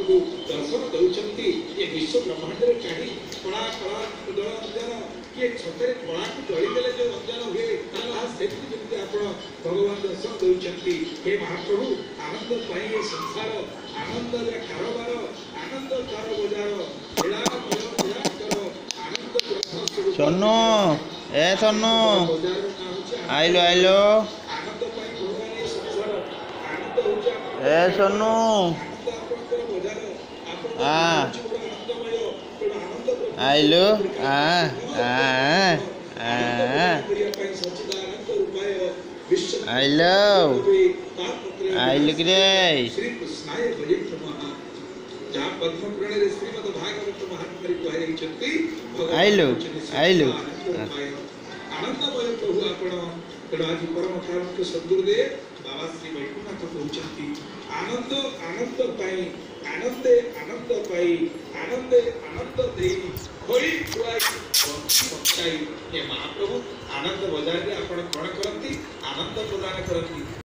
आपको दर्शन दौरान ये विश्व ब्रह्मांड में काढ़ी कला कला जल अध्ययन किए छते कला को जलीदेले जो अध्ययन हुए से आप भगवान दर्शन दौरान हे महाप्रभु आनंद पाई ये संसार आनंद कारोबार आनंद कार बजार खेला आनंद सोनू ए सोनू आइलो आइलो आनंद पाई भगवान ये संसार आनंद हो ए सोनू आइलो आइलो आइलो कि श्री कृष्णाय भजे नमः जहाँ पद्म पुराण रे श्रीमद् भागवत महात्म्य कहै छथि आइलो आइलो आनंदमय प्रभु आपण आज परम कारुण्य सद्गुरुदेव बाबा श्री वैकुंठ कहउछंती आनंद आनंद पाई आनंदे आनंद पाई आनंदे आनंद देई होई खुआई बंचाई हे महाप्रभु आनंद बजार रे आपण कोन करंती आनंद प्रदान करंती।